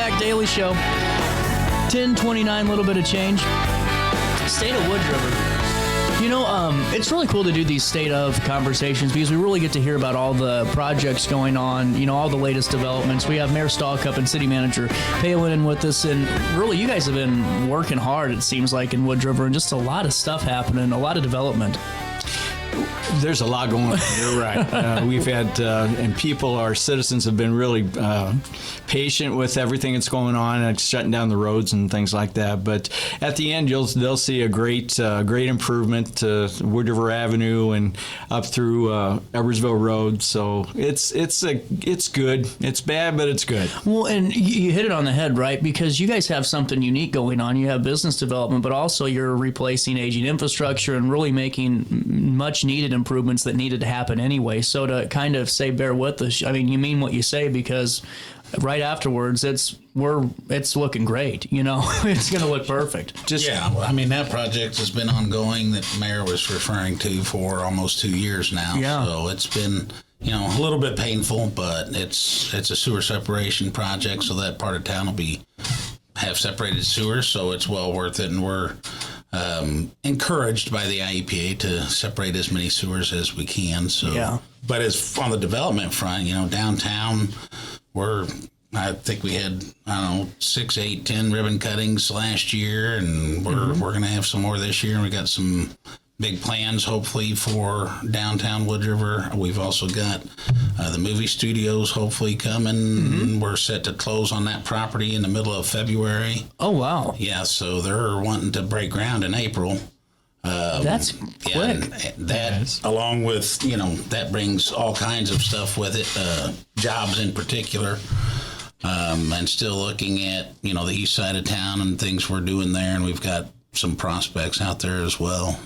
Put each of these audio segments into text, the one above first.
back, Daily Show. 10:29, little bit of change. State of Wood River. You know, it's really cool to do these state of conversations because we really get to hear about all the projects going on, you know, all the latest developments. We have Mayor Stalcup and City Manager Palen with us, and really you guys have been working hard, it seems like, in Wood River, and just a lot of stuff happening, a lot of development. There's a lot going on. You're right. We've had, and people, our citizens have been really patient with everything that's going on, like shutting down the roads and things like that. But at the end, they'll see a great improvement to Wood River Avenue and up through Edwardsville Road. So it's good. It's bad, but it's good. Well, and you hit it on the head, right? Because you guys have something unique going on. You have business development, but also you're replacing aging infrastructure and really making much needed improvements that needed to happen anyway. So to kind of say, bear with us, I mean, you mean what you say, because right afterwards, it's looking great. You know, it's going to look perfect. I mean, that project has been ongoing that the mayor was referring to for almost 2 years now. Yeah. So it's been, you know, a little bit painful, but it's a sewer separation project, so that part of town will have separated sewers, so it's well worth it, and we're encouraged by the IEPA to separate as many sewers as we can. So, yeah. But as on the development front, you know, downtown, I think we had, 6, 8, 10 ribbon cuttings last year, and we're going to have some more this year. And we got some big plans, hopefully, for downtown Wood River. We've also got the movie studios hopefully coming. Mm-hmm. We're set to close on that property in the middle of February. Oh, wow. Yeah, so they're wanting to break ground in April. That's quick. And that, along with, you know, that brings all kinds of stuff with it, jobs in particular. And still looking at, you know, the east side of town and things we're doing there, and we've got some prospects out there as well.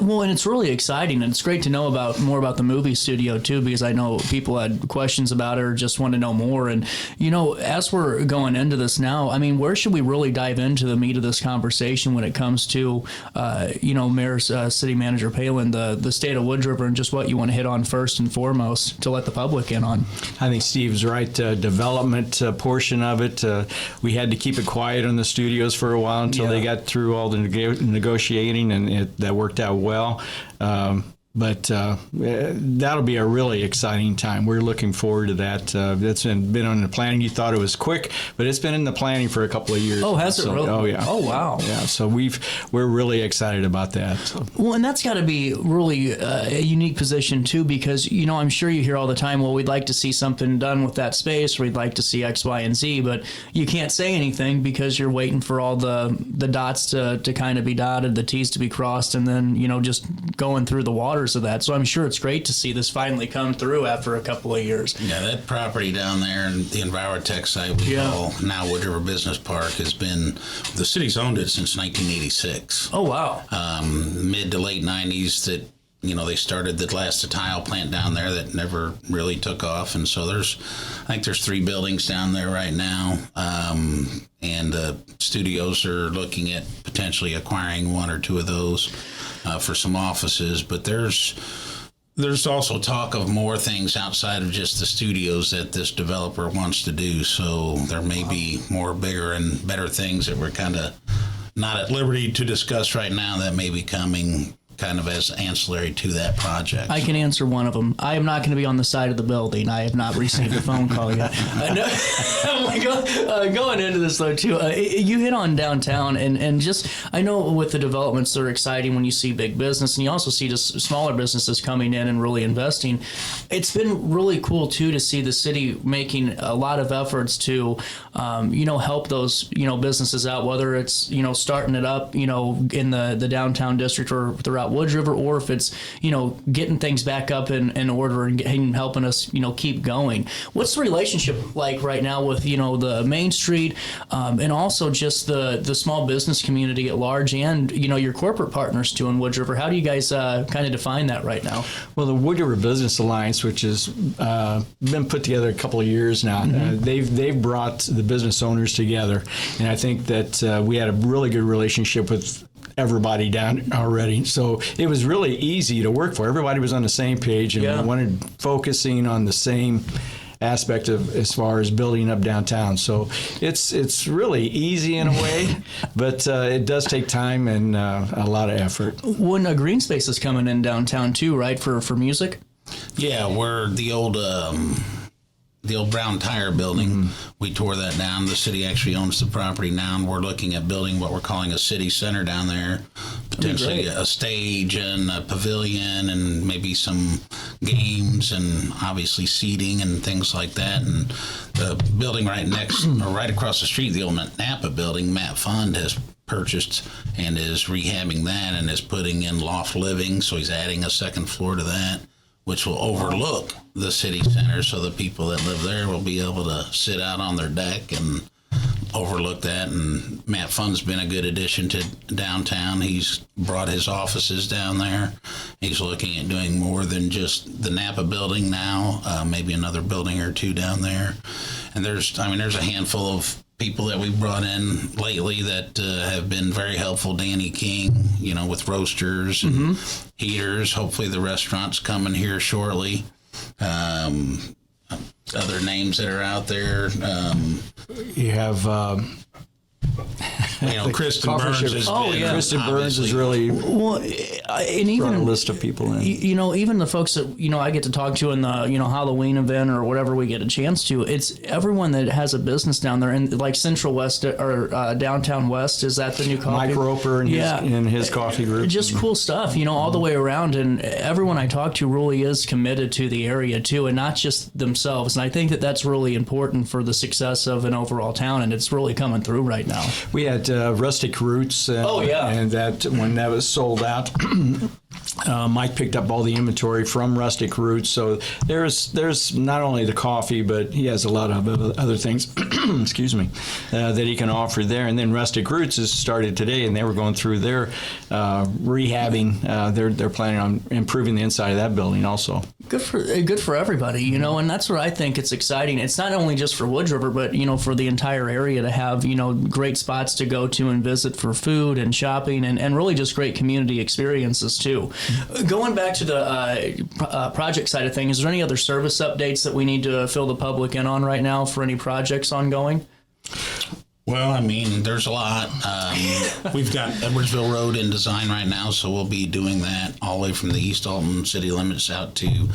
Well, and it's really exciting, and it's great to know more about the movie studio too, because I know people had questions about it or just want to know more. And you know, as we're going into this now, I mean, where should we really dive into the meat of this conversation when it comes to, you know, Mayor's City Manager Palen, the state of Wood River, and just what you want to hit on first and foremost to let the public in on? I think Steve's right. Development portion of it, we had to keep it quiet in the studios for a while until they got through all the negotiating, and that worked out well. But that'll be a really exciting time. We're looking forward to that. That's been on the planning. You thought it was quick, but it's been in the planning for a couple of years. Oh, has it really? Oh, yeah. Oh, wow. Yeah, so we're really excited about that. So. Well, and that's got to be really a unique position, too, because, you know, I'm sure you hear all the time, well, we'd like to see something done with that space, or we'd like to see X, Y, and Z, but you can't say anything because you're waiting for all the dots to kind of be dotted, the T's to be crossed, and then, you know, just going through the waters of that. So I'm sure it's great to see this finally come through after a couple of years. Yeah, that property down there and the Envirotech site we call now Wood River Business Park has been, the city's owned it since 1986. Oh, wow. Mid to late 90s that, you know, they started the last tile plant down there that never really took off. And so I think there's 3 buildings down there right now. And studios are looking at potentially acquiring 1 or 2 of those for some offices. But there's also talk of more things outside of just the studios that this developer wants to do. So there may be more bigger and better things that we're kind of not at liberty to discuss right now that may be coming kind of as ancillary to that project. I can answer one of them. I am not going to be on the side of the building. I have not received a phone call yet. Going into this, though, too, you hit on downtown, and just, I know with the developments, they're exciting when you see big business, and you also see just smaller businesses coming in and really investing. It's been really cool, too, to see the city making a lot of efforts to, you know, help those, you know, businesses out, whether it's, you know, starting it up, you know, in the downtown district or throughout Wood River, or if it's, you know, getting things back up in order and helping us, you know, keep going. What's the relationship like right now with, you know, the Main Street and also just the small business community at large, and, you know, your corporate partners too in Wood River? How do you guys kind of define that right now? Well, the Wood River Business Alliance, which has been put together a couple of years now, they've brought the business owners together, and I think that we had a really good relationship with everybody down already. So it was really easy to work for. Everybody was on the same page, and we wanted focusing on the same aspect of as far as building up downtown. So it's really easy in a way, but it does take time and a lot of effort. When a green space is coming in downtown too, right, for music? Yeah, we're the old Brown Tire building. We tore that down. The city actually owns the property now, and we're looking at building what we're calling a city center down there, potentially a stage and a pavilion and maybe some games and obviously seating and things like that. And the building right next or right across the street, the old Napa building, Matt Fund has purchased and is rehabbing that and is putting in loft living, so he's adding a second floor to that, which will overlook the city center, so the people that live there will be able to sit out on their deck and overlook that. And Matt Fund's been a good addition to downtown. He's brought his offices down there. He's looking at doing more than just the Napa building now, maybe another building or two down there. And there's a handful of people that we've brought in lately that have been very helpful. Danny King, with roasters and heaters. Hopefully the restaurant's coming here shortly. Other names that are out there. You have Kristen Burns is Kristen Burns is really Well, and brought even a list of people in. even the folks that I get to talk to in the Halloween event or whatever we get a chance to, it's everyone that has a business down there. And like Central West or Downtown West, is that the new coffee? Mike Roper and his coffee group. Just cool stuff, all the way around. And everyone I talk to really is committed to the area too, and not just themselves. And I think that that's really important for the success of an overall town, and it's really coming through right now. We had Rustic Roots. And that when that was sold out, Mike picked up all the inventory from Rustic Roots. So there's not only the coffee, but he has a lot of other things, excuse me, that he can offer there. And then Rustic Roots has started today, and they were going through their rehabbing. They're planning on improving the inside of that building also. Good for everybody, and that's what I think it's exciting. It's not only just for Woods River, but for the entire area to have great spots to go to and visit for food and shopping and really just great community experiences too. Going back to the project side of things, is there any other service updates that we need to fill the public in on right now for any projects ongoing? Well, there's a lot. We've got Edwardsville Road in design right now, so we'll be doing that all the way from the East Alton city limits out to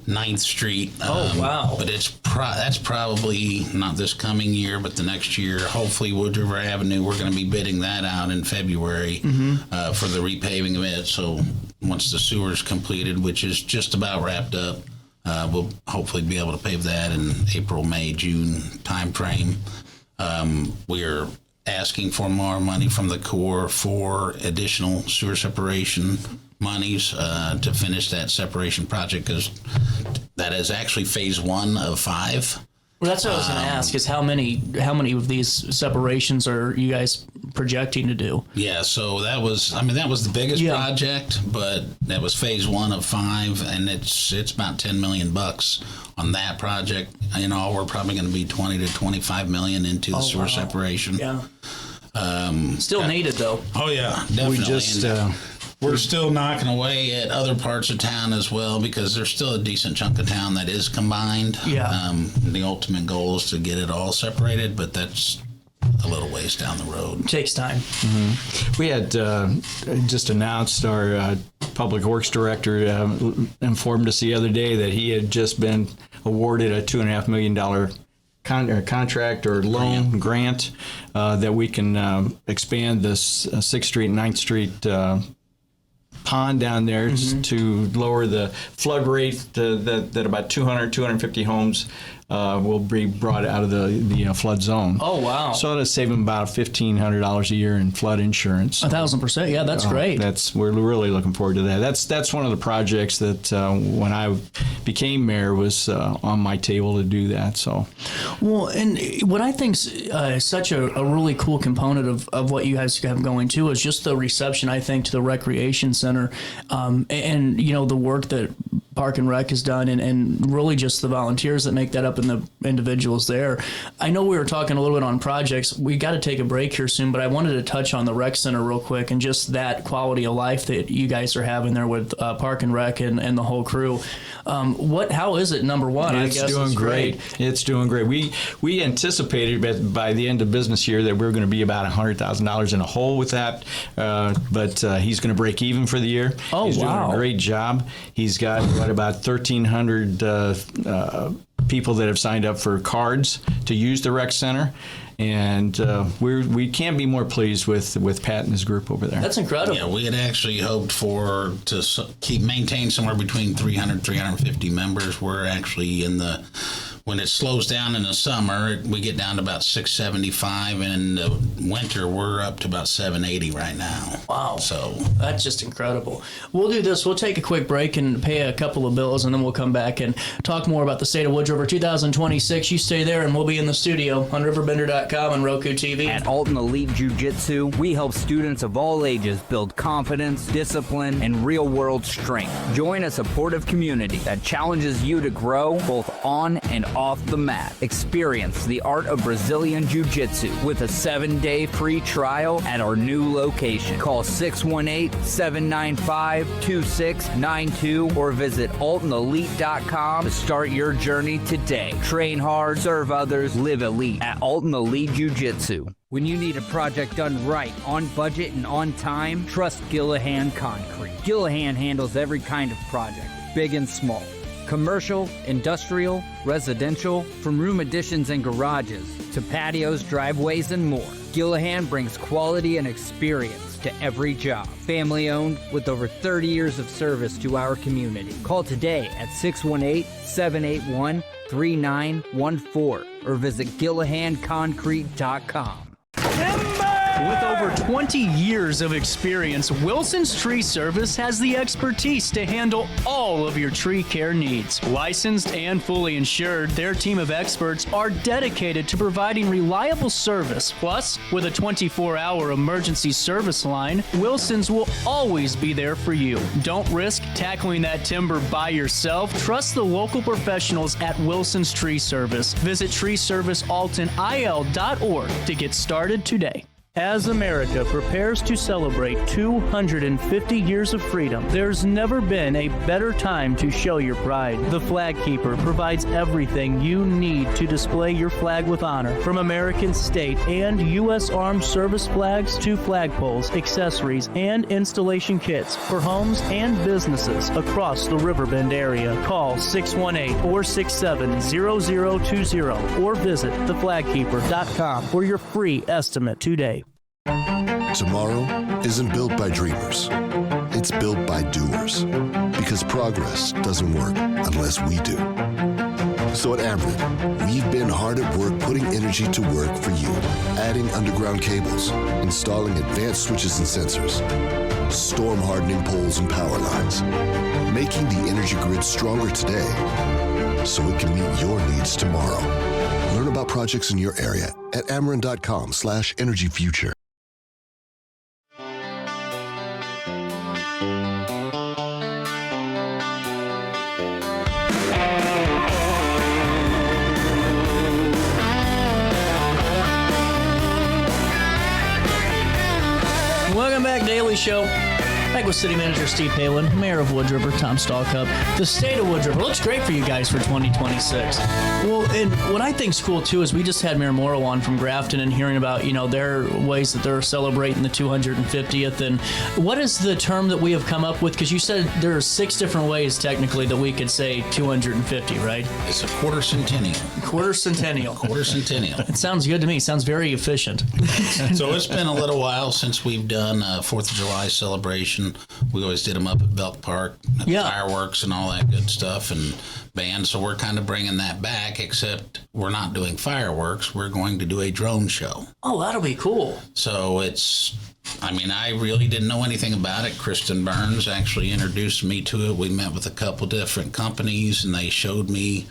9th Street. Oh, wow. But that's probably not this coming year, but the next year. Hopefully, Wood River Avenue, we're going to be bidding that out in February for the repaving of it. So once the sewer's completed, which is just about wrapped up, we'll hopefully be able to pave that in April, May, June timeframe. We're asking for more money from the Corps for additional sewer separation monies to finish that separation project, because that is actually phase 1 of 5. Well, that's what I was going to ask, is how many of these separations are you guys projecting to do? Yeah, so that was the biggest project, but that was phase 1 of 5, and it's about $10 million on that project. We're probably going to be 20 to 25 million into the sewer separation. Yeah. Still needed though. Oh yeah, definitely. We just we're still knocking away at other parts of town as well, because there's still a decent chunk of town that is combined. Yeah. The ultimate goal is to get it all separated, but that's a little ways down the road. It takes time. We had just announced our public works director informed us the other day that he had just been awarded a $2.5 million contract or loan grant that we can expand this 6th Street and 9th Street pond down there to lower the flood rate that about 250 homes will be brought out of the flood zone. Oh, wow. So it'll save them about $1,500 a year in flood insurance. 1,000%. Yeah, that's great. We're really looking forward to that. That's one of the projects that when I became mayor was on my table to do that. So, well, and what I think is such a really cool component of what you guys have going too is just the reception, I think, to the recreation center, and the work that Park and Rec has done, and really just the volunteers that make that up and the individuals there. I know we were talking a little bit on projects. We got to take a break here soon, but I wanted to touch on the rec center real quick and just that quality of life that you guys are having there with Park and Rec and the whole crew. How is it? Number one, it's I guess doing it's great. It's doing great. We anticipated by the end of business year that we were going to be about $100,000 in a hole with that, but he's going to break even for the year. Oh, he's wow. doing a great job. He's got about 1,300 people that have signed up for cards to use the rec center. And we can't be more pleased with Pat and his group over there. That's incredible. Yeah, we had actually hoped to maintain somewhere between 300, 350 members. We're actually when it slows down in the summer, we get down to about 675, and in the winter, we're up to about 780 right now. Wow. So that's just incredible. We'll do this. We'll take a quick break and pay a couple of bills, and then we'll come back and talk more about the State of Wood River 2026. You stay there, and we'll be in the studio on RiverBender.com and Roku TV. At Alton Elite Jiu-Jitsu, we help students of all ages build confidence, discipline, and real-world strength. Join a supportive community that challenges you to grow both on and off the mat. Experience the art of Brazilian Jiu-Jitsu with a 7-day free trial at our new location. Call 618-795-2692 or visit AltonElite.com to start your journey today. Train hard, serve others, live elite at Alton Elite Jiu-Jitsu. When you need a project done right, on budget, and on time, trust Gillahan Concrete. Gillahan handles every kind of project, big and small. Commercial, industrial, residential, from room additions and garages to patios, driveways, and more. Gillahan brings quality and experience to every job. Family owned with over 30 years of service to our community. Call today at 618-781-3914 or visit GillahanConcrete.com. With over 20 years of experience, Wilson's Tree Service has the expertise to handle all of your tree care needs. Licensed and fully insured, their team of experts are dedicated to providing reliable service. Plus, with a 24-hour emergency service line, Wilson's will always be there for you. Don't risk tackling that timber by yourself. Trust the local professionals at Wilson's Tree Service. Visit treeservicealtonil.org to get started today. As America prepares to celebrate 250 years of freedom, there's never been a better time to show your pride. The Flag Keeper provides everything you need to display your flag with honor, from American state and U.S. Armed Service flags to flagpoles, accessories, and installation kits for homes and businesses across the Riverbend area. Call 618-467-0020 or visit theflagkeeper.com for your free estimate today. Tomorrow isn't built by dreamers. It's built by doers. Because progress doesn't work unless we do. So at Ameren, we've been hard at work putting energy to work for you. Adding underground cables, installing advanced switches and sensors, storm hardening poles and power lines, making the energy grid stronger today so it can meet your needs tomorrow. Learn about projects in your area at Ameren.com/energyfuture. Welcome back, Daily Show. Back with City Manager Steve Palen, Mayor of Wood River, Tom Stalcup. The State of Wood River looks great for you guys for 2026. Well, and what I think's cool too is we just had Mayor Morrow on from Grafton and hearing about, their ways that they're celebrating the 250th. And what is the term that we have come up with? Because you said there are 6 different ways technically that we could say 250, right? it's a quarter centennial. Quarter centennial. Quarter centennial. It sounds good to me. Sounds very efficient. So it's been a little while since we've done 4th of July celebration. We always did them up at Belk Park, fireworks and all that good stuff, and band. So we're kind of bringing that back, except we're not doing fireworks. We're going to do a drone show. Oh, that'll be cool. So I really didn't know anything about it. Kristen Burns actually introduced me to it. We met with a couple different companies, and they showed me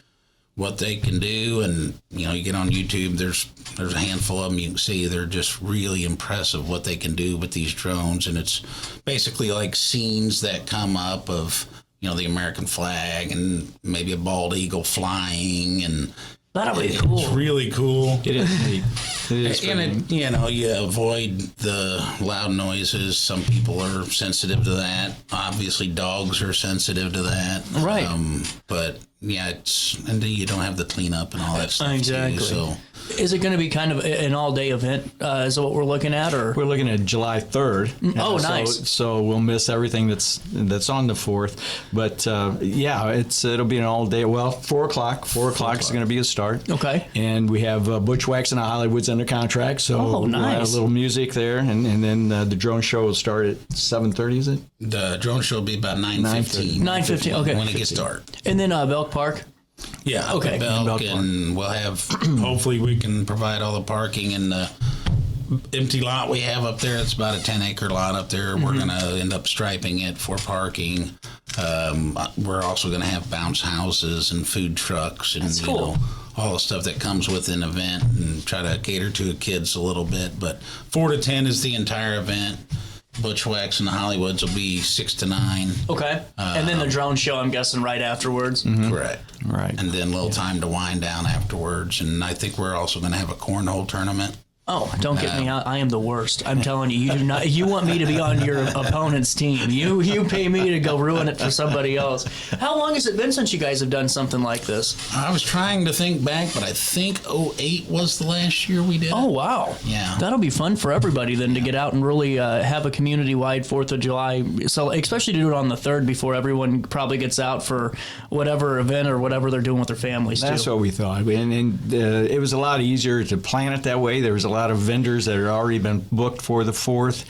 what they can do. And you get on YouTube, there's a handful of them you can see. They're just really impressive what they can do with these drones. And it's basically like scenes that come up of the American flag and maybe a bald eagle flying, and That'll be cool. It's really cool. It is neat. It is and you avoid the loud noises. Some people are sensitive to that. Obviously, dogs are sensitive to that. Right. But yeah, and then you don't have the cleanup and all that stuff. Exactly. Too, so. Is it going to be kind of an all-day event? Is what we're looking at, or We're looking at July 3rd. Oh, nice. So we'll miss everything that's on the 4th. But it'll be an all day. Well, 4 o'clock. 4 o'clock is going to be a start. Okay. And we have Bushwhacks and the Hollywoods under contract. So we'll have nice. a little music there, and then the drone show will start at 7:30. Is it? The drone show will be about 9:15. 9:15. Okay. When it gets dark. And then Belk Park. Yeah. Okay. Belk, and we'll have. Hopefully, we can provide all the parking in the empty lot we have up there. It's about a 10-acre lot up there. We're going to end up striping it for parking. We're also going to have bounce houses and food trucks and cool. all the stuff that comes with an event, and try to cater to the kids a little bit. But 4 to 10 is the entire event. Bushwhacks and the Hollywoods will be 6 to 9. Okay. And then the drone show, I'm guessing, right afterwards. Correct. Right. And then a little time to wind down afterwards. And I think we're also going to have a cornhole tournament. Oh, don't get me out. I am the worst. I'm telling you, you do not. You want me to be on your opponent's team. You pay me to go ruin it for somebody else. How long has it been since you guys have done something like this? I was trying to think back, but I think 2008 was the last year we did it. Oh, wow. Yeah. That'll be fun for everybody then to get out and really have a community-wide 4th of July. So especially to do it on the 3rd before everyone probably gets out for whatever event or whatever they're doing with their families, That's too. what we thought. And it was a lot easier to plan it that way. There was a lot of vendors that had already been booked for the 4th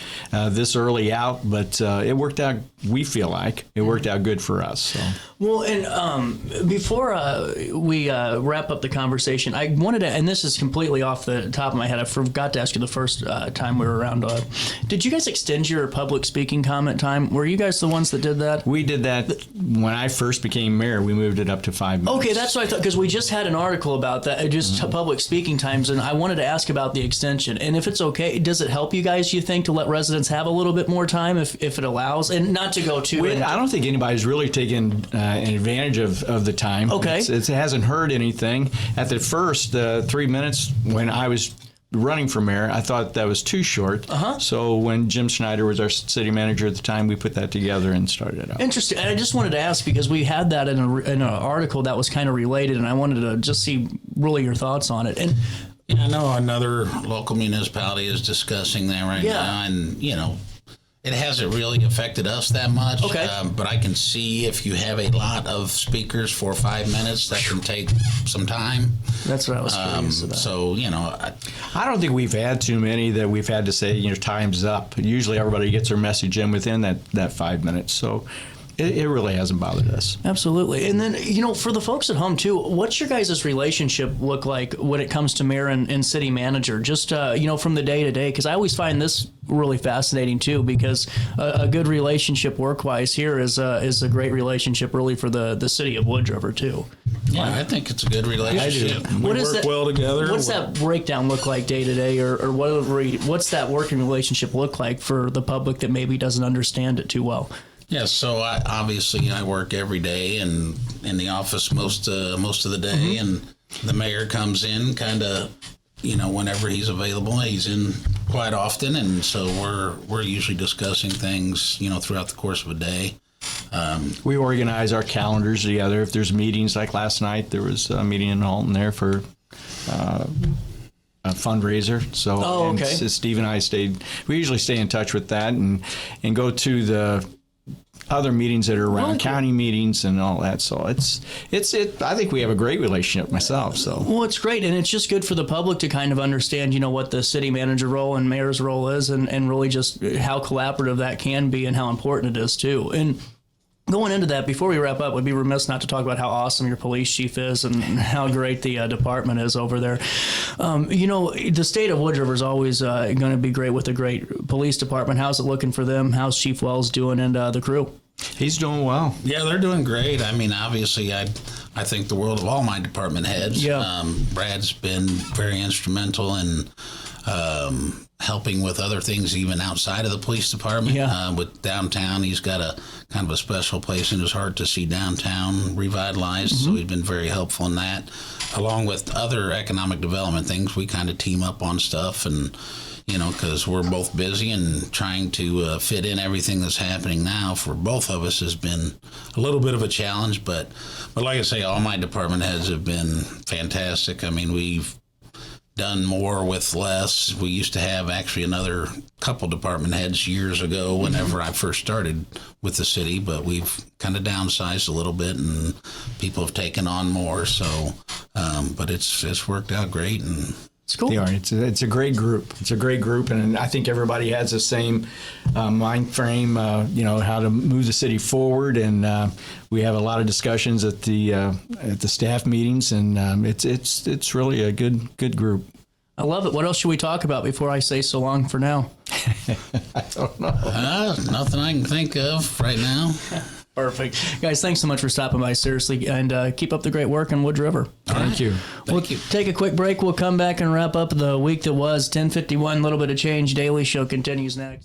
this early out, but it worked out, we feel like, it worked out good for us. So. Well, and before we wrap up the conversation, I wanted to, and this is completely off the top of my head, I forgot to ask you the first time we were around. Did you guys extend your public speaking comment time? Were you guys the ones that did that? We did that when I first became mayor. We moved it up to 5 minutes. Okay, that's what I thought, because we just had an article about that, just public speaking times, and I wanted to ask about the extension. And if it's okay, does it help you guys, you think, to let residents have a little bit more time if it allows? And not to go too... I don't think anybody's really taken an advantage of the time. Okay. It hasn't hurt anything. At the first 3 minutes when I was running for mayor, I thought that was too short. So when Jim Schneider was our city manager at the time, we put that together and started it out. Interesting. And I just wanted to ask, because we had that in an article that was kind of related, and I wanted to just see really your thoughts on it. And I know another local municipality is discussing that right now, and it hasn't really affected us that much. Okay. But I can see if you have a lot of speakers for 5 minutes, that can take some time. that's what I was curious about. So I don't think we've had too many that we've had to say, time's up. Usually everybody gets their message in within that 5 minutes. So it really hasn't bothered us. Absolutely. And then, for the folks at home, too, what's your guys' relationship look like when it comes to mayor and city manager? Just, from the day to day? Because I always find this really fascinating, too, because a good relationship work-wise here is a great relationship, really, for the city of Wood River, too. Yeah, I think it's a good relationship. We work well together. What's that breakdown look like day to day, or what's that working relationship look like for the public that maybe doesn't understand it too well? Yeah, so I work every day and in the office most of the day, and the mayor comes in kind of, whenever he's available. He's in quite often, and so we're usually discussing things, throughout the course of a day. We organize our calendars together. If there's meetings, like last night, there was a meeting in Alton there for a fundraiser. So okay. And Steve and I we usually stay in touch with that and go to the other meetings that are around, county meetings and all that. So I think we have a great relationship myself. So well, it's great, and it's just good for the public to kind of understand, what the city manager role and mayor's role is, and really just how collaborative that can be and how important it is too. And going into that, before we wrap up, we'd be remiss not to talk about how awesome your police chief is and how great the department is over there. The state of Wood River is always going to be great with a great police department. How's it looking for them? How's Chief Wells doing and the crew? he's doing well. Yeah, they're doing great. I mean, obviously, I think, the world of all my department heads. Yeah. Brad's been very instrumental in helping with other things even outside of the police department. Yeah. With downtown, he's got a kind of a special place in his heart to see downtown revitalized. So he's been very helpful in that. Along with other economic development things, we kind of team up on stuff, and because we're both busy and trying to fit in everything that's happening now for both of us has been a little bit of a challenge. But like I say, all my department heads have been fantastic. I mean, we've done more with less. We used to have actually another couple department heads years ago whenever I first started with the city, but we've kind of downsized a little bit and people have taken on more. So, but it's worked out great, and It's cool. They are. It's a great group. It's a great group, and I think everybody has the same mind frame. How to move the city forward, and we have a lot of discussions at the staff meetings, and it's really a good group. I love it. What else should we talk about before I say so long for now? I don't know. nothing I can think of right now. Perfect. Guys, thanks so much for stopping by, seriously, and keep up the great work in Woods River. Thank you. Thank you. Take a quick break. We'll come back and wrap up the week that was 10:51. A little bit of change. Daily Show continues next.